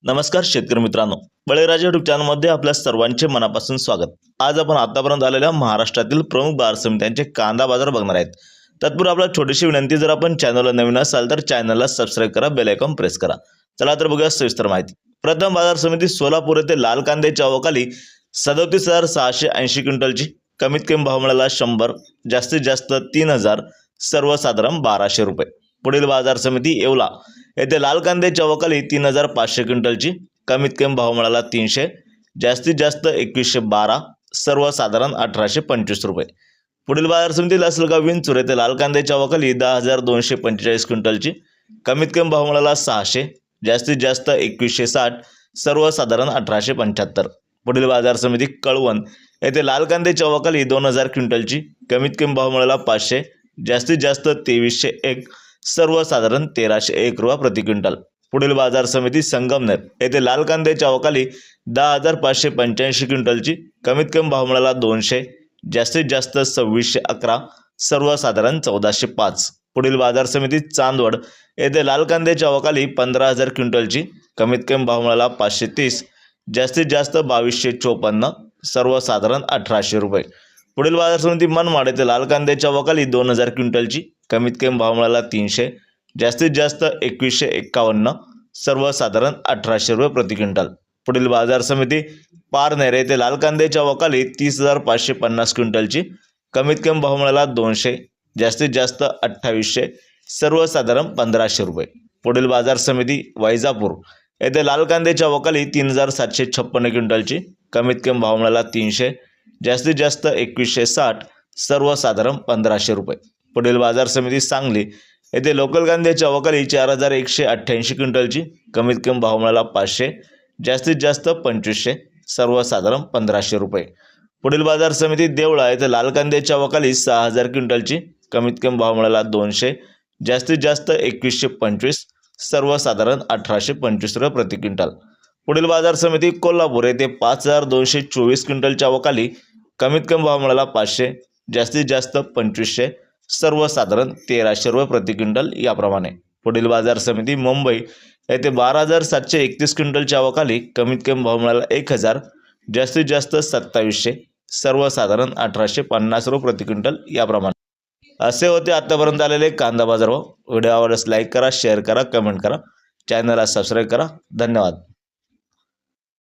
नमस्कार शेतकरी मित्रांनो, बळीराजा यूट्यूब चॅनलमध्ये आपल्या सर्वांचे मनापासून स्वागत। आज आपण आतापर्यंत आलेल्या महाराष्ट्रातील प्रमुख बाजार समित्यांचे कांदा बाजार बघणार आहेत। तत्पूर्वी आपल्याला छोटीशी विनंती, जर आपण चॅनलला नवीन असाल तर चॅनलला सबस्क्राइब करा, बेल आयकॉन प्रेस करा। चला तर बघूया सविस्तर माहिती। प्रथम बाजार समिती सोलापूर येथे लाल कांद्याच्या अवकाली 37,680 क्विंटलची, कमीत कमी भाव मिळाला 100, जास्तीत जास्त 3,000, सर्वसाधारण 1,200 रुपये। पुढील बाजार समिती येवला येथे लाल कांद्याच्या अवकाली 3,500 क्विंटलची, कमीत कमी भाव मिळाला 300, जास्तीत जास्त 2,112, सर्वसाधारण 1,825 रुपये। पुढील बाजार समिती लासलगाव विंचूर येथे लाल कांद्याच्या अवकाली 10,245 क्विंटलची, कमीत कमी भाव मिळाला 600, जास्तीत जास्त 2,160, सर्वसाधारण 1,875। पुढील बाजार समिती कळवण येथे लाल कांद्याच्या अवकाली 2,000 क्विंटलची, कमीत कमी भाव मिळाला 500, जास्तीत जास्त 2,301, सर्वसाधारण 1,301 रुपये प्रति क्विंटल। पुढील बाजार समिती संगमनेर येथे लाल कांद्याच्या अवकाली 10,585 क्विंटलची, कमीत कमी भाव मिळाला 200, जास्तीत जास्त 2,611, सर्वसाधारण 1,405। पुढील बाजार समिती चांदवड येथे लाल कांद्याच्या अवकाली 15,000 क्विंटलची, कमीत कमी भाव मिळाला 530, जास्तीत जास्त 2,254, सर्वसाधारण 1,800 रुपये। पुढील बाजार समिती मनमाड येथे लाल कांद्याच्या अवकाली 2,000 क्विंटलची, कमीत कमी भाव मिळाला 300, जास्तीत जास्त 2,151, सर्वसाधारण 1,800 रुपये प्रति क्विंटल। पुढील बाजार समिती पारनेर येथे लाल कांद्याच्या अवकाली 30,550 क्विंटलची, कमीत कमी भाव मिळाला 200, जास्तीत जास्त 2,800, सर्वसाधारण 1,500 रुपये। पुढील बाजार समिती वैजापूर येथे लाल कांद्याच्या अवकाली 3,756 क्विंटलची, कमीत कमी भाव मिळाला 300, जास्तीत जास्त 2,160, सर्वसाधारण 1,500 रुपये। पुढील बाजार समिती सांगली येथे लोकल कांद्याच्या अवकाली 4,188 क्विंटलची, कमीत कमी भाव मिळाला 500, जास्तीत जास्त 2,500, सर्वसाधारण 1,500 रुपये। पुढील बाजार समिती देवळा येथे लाल कांद्याच्या अवकाली 6,000 क्विंटलची, कमीत कमी भाव मिळाला 200, जास्तीत जास्त 2,125, सर्वसाधारण 1,825 रुपये प्रति क्विंटल। पुढील बाजार समिती कोल्हापूर येथे 5,224 क्विंटलच्या अवकाली, कमीत कमी भाव मिळाला 500, जास्तीत जास्त 2,500, सर्वसाधारण 1,300 रुपये प्रति क्विंटल याप्रमाणे। पुढील बाजार समिती मुंबई येथे 12,731 क्विंटलच्या अवकाली, कमीत कमी भाव मिळाला 1,000, जास्तीत जास्त 2,700, सर्वसाधारण 1,850 रुपये प्रति क्विंटल याप्रमाणे। असे होते आतापर्यंत आलेले कांदा बाजार भाव। व्हिडिओ आवडल्यास लाईक करा, शेअर करा, कमेंट करा, चॅनलला सबस्क्राईब करा। धन्यवाद।